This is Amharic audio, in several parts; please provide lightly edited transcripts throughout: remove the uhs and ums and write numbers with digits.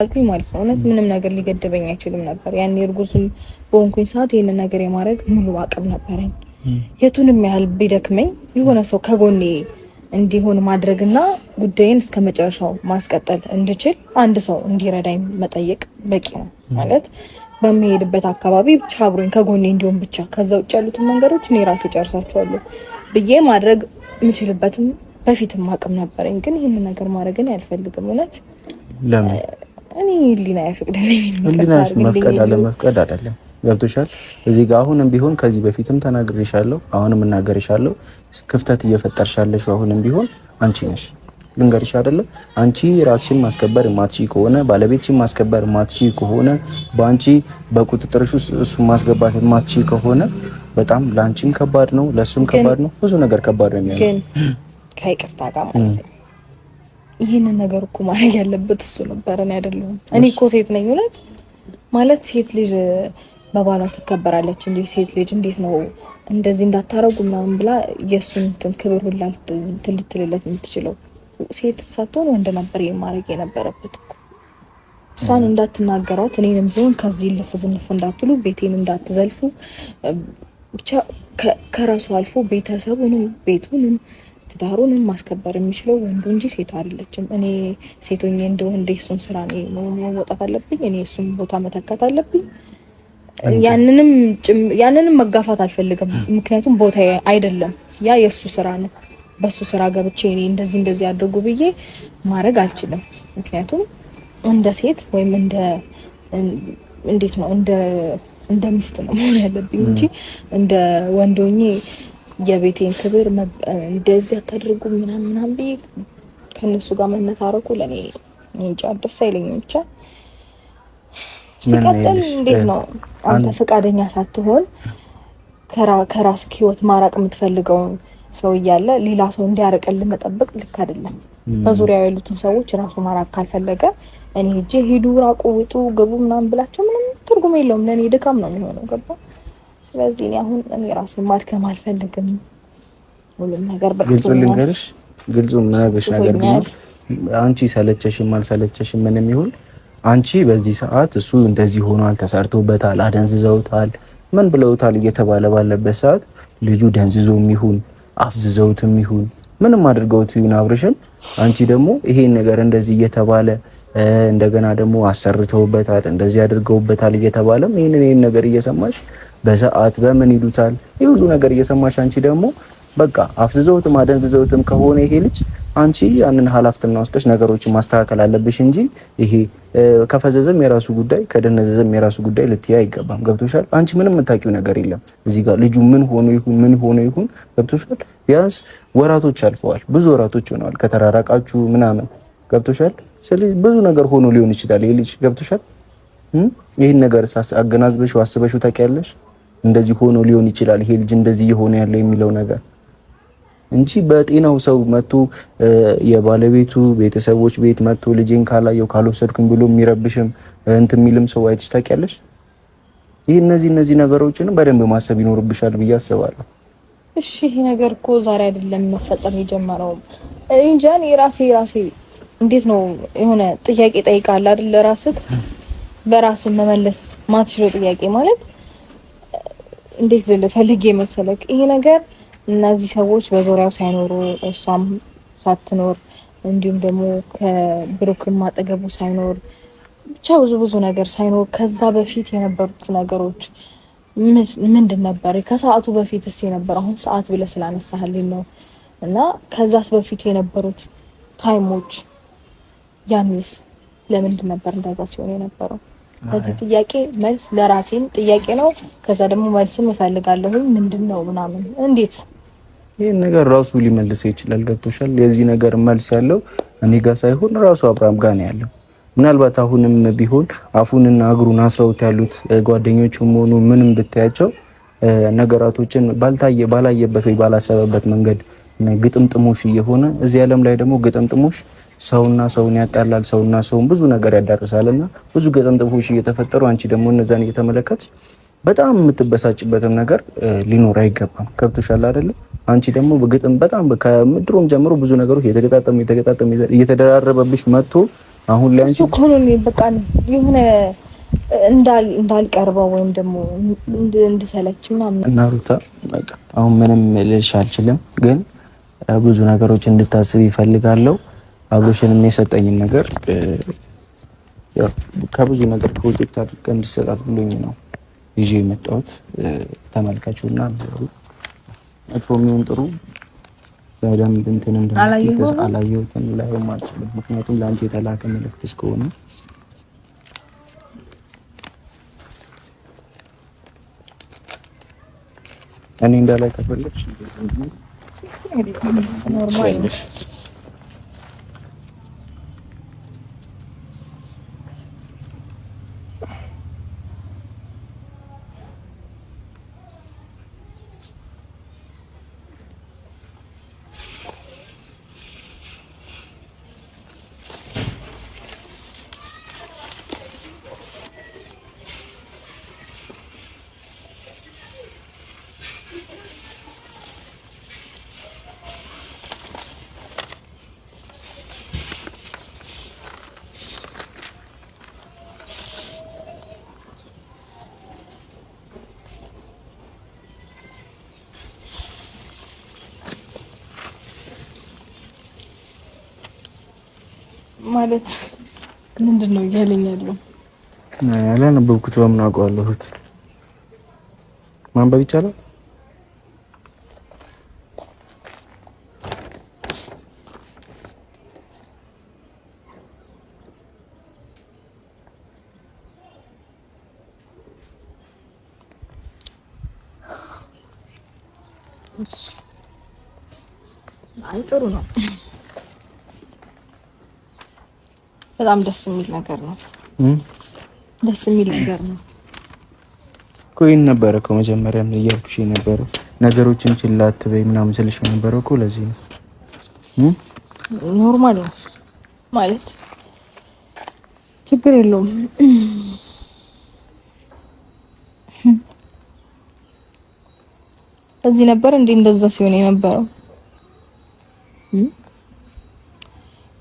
አልኩኝ ማለት ነው። እውነት ምንም ነገር ሊገድበኝ አይችልም ነበር። ያኔ እርጉዝም በሆንኩኝ ሰዓት ይሄን ነገር የማድረግ ሙሉ አቅም ነበረኝ። የቱንም ያህል ቢደክመኝ የሆነ ሰው ከጎኔ እንዲሆን ማድረግና ጉዳይን እስከ መጨረሻው ማስቀጠል እንድችል አንድ ሰው እንዲረዳኝ መጠየቅ በቂ ነው ማለት በሚሄድበት አካባቢ ብቻ አብሮኝ ከጎኔ እንዲሆን ብቻ። ከዛ ውጭ ያሉትን መንገዶች እኔ ራሴ ጨርሳቸዋለሁ ብዬ ማድረግ የምችልበትም በፊትም አቅም ነበረኝ። ግን ይሄን ነገር ማድረግን አልፈልግም። እውነት ለምን እኔ ሊና ያፈቅደልኝ እንዲናሽ መፍቀድ አለ መፍቀድ አይደለም። ገብቶሻል? እዚህ ጋር አሁንም ቢሆን ከዚህ በፊትም ተናግሬሻለሁ፣ አሁንም እናገርሻለሁ። ክፍተት እየፈጠርሻለሽ አሁንም ቢሆን አንቺ ነሽ። ልንገርሽ አይደለም አንቺ ራስሽን ማስከበር ማትቺ ከሆነ ባለቤትሽን ማስከበር ማትቺ ከሆነ በአንቺ በቁጥጥርሽ እሱ ማስገባት ማትቺ ከሆነ በጣም ላንቺም ከባድ ነው፣ ለሱም ከባድ ነው፣ ብዙ ነገር ከባድ ነው የሚሆነው። ግን ከይቅርታ ጋር ማለት ነው ይሄንን ነገር እኮ ማድረግ ያለበት እሱ ነበር፣ እኔ አይደለሁም። እኔ እኮ ሴት ነኝ። እውነት ማለት ሴት ልጅ በባሏ ትከበራለች እንዴ? ሴት ልጅ እንዴት ነው እንደዚህ እንዳታረጉ ምናምን ብላ የእሱን ክብር ሁላ ልትልለት የምትችለው? ሴት ሳትሆን ወንድ ነበር ማድረግ የነበረበት እኮ። እሷን እንዳትናገሯት፣ እኔንም ቢሆን ከዚህ ልፍ ዝንፍ እንዳትሉ፣ ቤቴን እንዳትዘልፉ፣ ብቻ ከራሱ አልፎ ቤተሰቡንም ቤቱንም ትዳሩንም ማስከበር የሚችለው ወንዱ እንጂ ሴቷ አይደለችም። እኔ ሴቶኛ እንደው እንደ እሱን ስራ ነው መወጣት አለብኝ። እኔ እሱን ቦታ መተካት አለብኝ። ያንንም መጋፋት አልፈልግም። ምክንያቱም ቦታ አይደለም፣ ያ የሱ ስራ ነው። በሱ ስራ ገብቼ እኔ እንደዚህ አድርጉ ብዬ ማድረግ አልችልም። ምክንያቱም እንደ ሴት ወይም እንዴት ነው እንደ ሚስት ነው መሆን ያለብኝ እንጂ እንደ ወንዶኜ የቤቴን ክብር እንደዚህ አታድርጉ ምናምን ብዬ ከነሱ ጋር መነታረኩ ለኔ እንጃ ደስ አይለኝም። ብቻ ሲቀጥል እንዴት ነው አንተ ፈቃደኛ ሳትሆን ከራስ ህይወት ማራቅ የምትፈልገው ሰው እያለ ሌላ ሰው እንዲያርቅልህ መጠበቅ ልክ አይደለም። በዙሪያው ያሉትን ሰዎች ራሱ ማራቅ ካልፈለገ እኔ ሂጄ ሂዱ፣ ራቁ፣ ውጡ፣ ግቡ ምናምን ብላቸው ምንም ትርጉም የለውም። ለኔ ድካም ነው የሚሆነው። ገባ? ስለዚህ አሁን እኔ ራሴን ማድከም አልፈልግም። ሁሉም ነገር ግልጹ ልንገርሽ፣ ግልጹ ምናገሽ ነገር ቢሆን አንቺ ሰለቸሽም አልሰለቸሽም ምንም ይሁን አንቺ በዚህ ሰዓት እሱ እንደዚህ ሆኗል፣ ተሰርቶበታል፣ አደንዝዘውታል፣ ምን ብለውታል እየተባለ ባለበት ሰዓት ልጁ ደንዝዞም ይሁን አፍዝዘውትም ይሁን ምንም አድርገውት ይሁን አብርሽን አንቺ ደግሞ ይሄን ነገር እንደዚህ እየተባለ እንደገና ደግሞ አሰርተውበታል እንደዚህ አድርገውበታል እየተባለም ይሄን ነገር እየሰማሽ በሰዓት በምን ይሉታል ይሄ ሁሉ ነገር እየሰማሽ አንቺ ደግሞ በቃ አፍዝዘውትም አደንዝዘውትም ከሆነ ይሄ ልጅ አንቺ ያንን ኃላፊነት ወስደሽ ነገሮችን ማስተካከል አለብሽ እንጂ ይሄ ከፈዘዘም የራሱ ጉዳይ ከደነዘዘም የራሱ ጉዳይ ልትያ አይገባም። ገብቶሻል? አንቺ ምንም የምታውቂው ነገር የለም እዚህ ጋር ልጁ ምን ሆኖ ይሁን ገብቶሻል? ቢያንስ ወራቶች አልፈዋል፣ ብዙ ወራቶች ሆነዋል ከተራራቃችሁ ምናምን ገብቶሻል? ስለዚህ ብዙ ነገር ሆኖ ሊሆን ይችላል ይሄ ልጅ ገብቶሻል? ይሄን ነገር አገናዝበሽው አስበሽው ታውቂያለሽ? እንደዚህ ሆኖ ሊሆን ይችላል ይሄ ልጅ እንደዚህ የሆነ ያለው የሚለው ነገር እንጂ በጤናው ሰው መጥቶ የባለቤቱ ቤተሰቦች ቤት መጥቶ ልጄን ካላየው ካልወሰድኩኝ ብሎ የሚረብሽም እንትን የሚልም ሰው አይተሽ ታውቂያለሽ? ይሄ እነዚህ ነገሮችን በደንብ ማሰብ ይኖርብሻል ብዬ አስባለሁ። እሺ ይሄ ነገር እኮ ዛሬ አይደለም መፈጠር የጀመረው። እንጃ እኔ ራሴ እንዴት ነው የሆነ ጥያቄ ጠይቃለሁ አይደል? ራስህ በራስህ መመለስ ማትችለው ጥያቄ ማለት እንዴት ልፈልግ መሰለክ ይሄ ነገር እነዚህ ሰዎች በዙሪያው ሳይኖሩ እሷም ሳትኖር እንዲሁም ደግሞ ከብሩክም አጠገቡ ሳይኖር ብቻ ብዙ ነገር ሳይኖር ከዛ በፊት የነበሩት ነገሮች ምንድን ነበር? ከሰዓቱ በፊትስ የነበረው አሁን ሰዓት ብለህ ስላነሳህልኝ ነው። እና ከዛስ በፊት የነበሩት ታይሞች ያንስ ለምንድን ነበር እንደዛ ሲሆን የነበረው? ከዚህ ጥያቄ መልስ ለራሴም ጥያቄ ነው። ከዛ ደግሞ መልስም እፈልጋለሁ ምንድነው ምናምን እንዴት ይሄን ነገር ራሱ ሊመልስ ይችላል። ገብቶሻል? የዚህ ነገር መልስ ያለው እኔ ጋር ሳይሆን ራሱ አብርሃም ጋር ነው ያለው። ምናልባት አሁንም ቢሆን አፉንና እግሩን አስረውት ያሉት ጓደኞቹም ሆኑ ምንም ብታያቸው ነገራቶችን ባላየበት ወይ ባላሰበበት መንገድ ግጥምጥሞሽ እየሆነ እዚህ ዓለም ላይ ደግሞ ግጥምጥሞሽ ሰውና ሰውን ያጣላል፣ ሰውና ሰውን ብዙ ነገር ያዳርሳልና ብዙ ግጥምጥሞሽ እየተፈጠሩ አንቺ ደግሞ እነዛን እየተመለከትሽ በጣም የምትበሳጭበትም ነገር ሊኖር አይገባም። ገብቶሻል አይደለ? አንቺ ደግሞ በግጥም በጣም ከምድሮም ጀምሮ ብዙ ነገሮች እየተገጣጠሙ እየተደራረበብሽ መጥቶ አሁን ላይ አንቺ ኮሎኒ በቃ የሆነ እንዳልቀርበው ወይም ደግሞ እንድሰለች ምናምን እና ሩታ በቃ አሁን ምንም ልልሽ አልችልም፣ ግን ብዙ ነገሮች እንድታስብ ይፈልጋለሁ። አብሮሽንም የሰጠኝን ነገር ያው ከብዙ ነገር ፕሮጀክት አድርገን እንድትሰጣት ብሎኝ ነው ይዤ የመጣሁት። ተመልካቹና መጥፎ የሚሆን ጥሩ በደንብ እንትን እንደምትይዝ አላየሁትም ላይም አልችልም፣ ምክንያቱም ለአንቺ የተላከ መልዕክት እስከሆነ እኔ እንዳላይ ከፈለግሽ ኖርማል ነው። ማለት ምንድነው እያለኝ ያለው? ያላነበብኩት በምን አውቀዋለሁ? ማንበብ ይቻላል? አይ ጥሩ ነው። በጣም ደስ የሚል ነገር ነው። ደስ የሚል ነገር ነው። ኮይን ነበር እኮ መጀመሪያም እያልኩሽ ነበር፣ ነገሮችን ችላ አትበይ ምናምን ስልሽ ነበር እኮ። ለዚህ ነው ኖርማል ነው ማለት ችግር የለውም። እዚህ ነበር እንዴ እንደዛ ሲሆን የነበረው?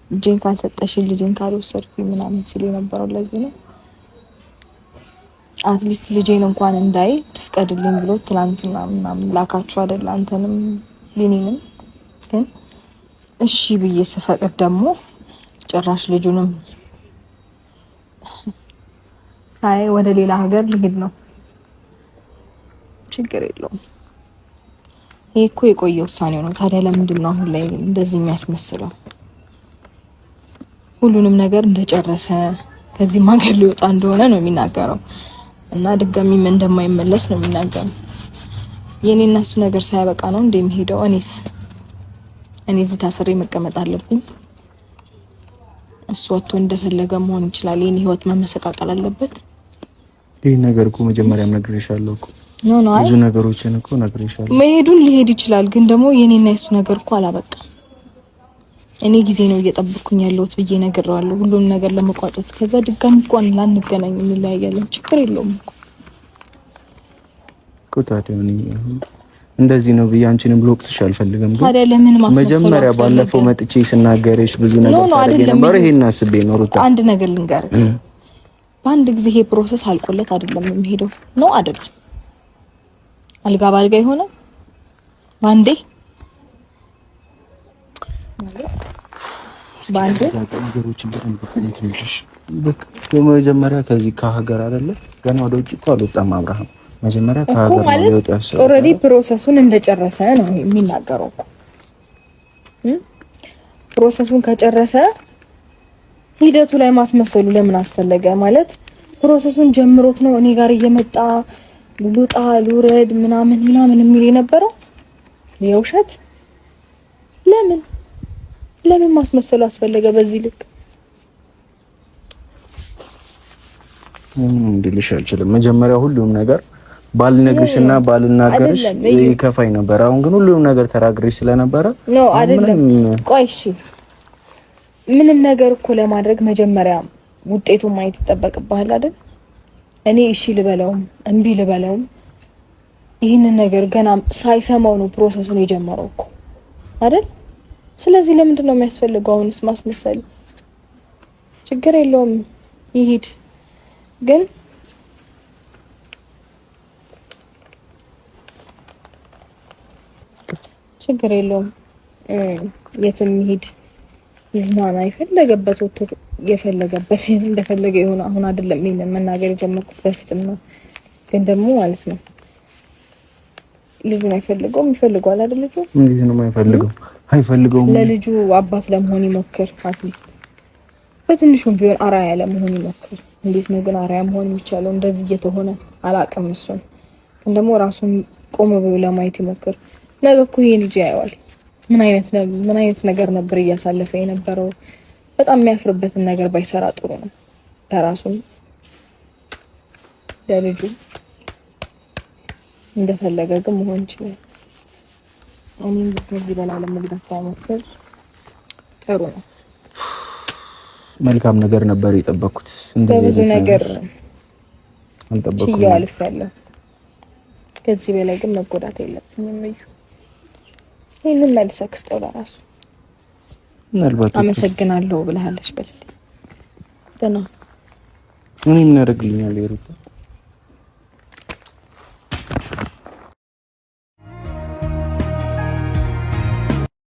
ልጄን ካልሰጠሽ ልጄን ካልወሰድኩኝ ምናምን ሲሉ የነበረው ለዚህ ነው። አትሊስት ልጄን እንኳን እንዳይ ትፍቀድልኝ ብሎ ትላንትና ምናምን ላካችሁ አይደል? አንተንም ቢኒንም። ግን እሺ ብዬ ስፈቅድ ደግሞ ጭራሽ ልጁንም ሳይ ወደ ሌላ ሀገር ልሄድ ነው። ችግር የለውም። ይሄ እኮ የቆየ ውሳኔው ነው። ታዲያ ለምንድን ነው አሁን ላይ እንደዚህ የሚያስመስለው? ሁሉንም ነገር እንደጨረሰ ከዚህ ማገር ሊወጣ እንደሆነ ነው የሚናገረው እና ድጋሚም እንደማይመለስ ነው የሚናገረው። የኔና እሱ ነገር ሳያበቃ ነው እንደሚሄደው። እኔ እዚህ ታስሬ መቀመጥ አለብኝ? እሱ ወጥቶ እንደፈለገ መሆን ይችላል? የኔ ህይወት መመሰቃቀል አለበት? ይሄ ነገር እኮ መጀመሪያም ነግሬሻለሁ እኮ። ብዙ ነገሮችን እኮ ነግሬሻለሁ። መሄዱን ሊሄድ ይችላል፣ ግን ደግሞ የኔና እሱ ነገር እኮ አላበቃም። እኔ ጊዜ ነው እየጠበቅኩኝ ያለሁት ብዬ ነግሬዋለሁ፣ ሁሉን ነገር ለመቋጨት። ከዛ ድጋሚ እንኳን ላንገናኝ እንለያያለን፣ ችግር የለውም እኮ። ታዲያ እንደዚህ ነው ብዬ አንቺንም ልወቅስሽ አልፈልግም፣ ግን ታዲያ ለምን ማስመሰል? መጀመሪያ ባለፈው መጥቼ ስናገርሽ ብዙ ነገር ሳደርግ ነበር። ይሄን አስቤ ነው ሩታ። አንድ ነገር ልንገርህ፣ በአንድ ጊዜ ይሄ ፕሮሰስ አልቆለት አይደለም የሚሄደው ነው አይደለም? አልጋ ባልጋ የሆነ ባንዴ ነገሮችን በመጀመሪያ ከዚህ ከሀገር አይደለ ገና ወደ ውጭ እኮ አልወጣም አብርሃም። መጀመሪያ ከሀገር ነው የወጣው ያሰው ኦልሬዲ ፕሮሰሱን እንደጨረሰ ነው የሚናገረው እኮ። ፕሮሰሱን ከጨረሰ ሂደቱ ላይ ማስመሰሉ ለምን አስፈለገ? ማለት ፕሮሰሱን ጀምሮት ነው እኔ ጋር እየመጣ ልውጣ ልውረድ ምናምን የሚል የነበረው የውሸት። ለምን ማስመሰሉ አስፈለገ በዚህ ልክ? እንድልሽ አልችልም። መጀመሪያ ሁሉም ነገር ባልነግርሽና ባልናገርሽ ይከፋኝ ነበር። አሁን ግን ሁሉም ነገር ተራግሬሽ ስለነበረ ነው አይደለም? ቆይ እሺ፣ ምንም ነገር እኮ ለማድረግ መጀመሪያ ውጤቱን ማየት ይጠበቅብሃል አይደል? እኔ እሺ ልበለውም እምቢ ልበለውም ይህንን ነገር ገና ሳይሰማው ነው ፕሮሰሱን የጀመረው እኮ አይደል? ስለዚህ ለምንድን ነው የሚያስፈልገው አሁንስ ማስመሰል? ችግር የለውም ይሄድ። ግን ችግር የለውም የትም ይሄድ ይዝናና፣ የፈለገበት ወጥቶ የፈለገበት እንደፈለገ የሆነ አሁን አይደለም ይሄንን መናገር የጀመርኩት በፊትም ነው። ግን ደግሞ ማለት ነው ልጁን አይፈልገውም። ይፈልገዋል አይደል? ልጁ እንዴት ነው የማይፈልገው? አይፈልገውም። ለልጁ አባት ለመሆን ይሞክር። አትሊስት በትንሹም ቢሆን አራያ ለመሆን ይሞክር። እንዴት ነው ግን አራያ መሆን የሚቻለው? እንደዚህ እየተሆነ አላውቅም። እሱን ግን ደግሞ ራሱን ቆሞ ብሎ ለማየት ይሞክር። ነገ እኮ ይሄ ልጅ ያየዋል። ምን አይነት ነገር ነበር እያሳለፈ የነበረው? በጣም የሚያፍርበትን ነገር ባይሰራ ጥሩ ነው። ለራሱም ለልጁ እንደፈለገ ግን መሆን ይችላል። እኔም ከዚህ በላይ ለመግዳት ባይሞክር ጥሩ ነው። መልካም ነገር ነበር የጠበኩት። እንደዚህ ነገር አንጠበቅኩም። ችዬው አልፌያለሁ። ከዚህ በላይ ግን መጎዳት የለብኝም። ይሄንን መልሰህ ክስተው ለራሱ ምናልባት አመሰግናለሁ ብለሃለሽ በል። ደህና እኔ ምን ያደርግልኛል?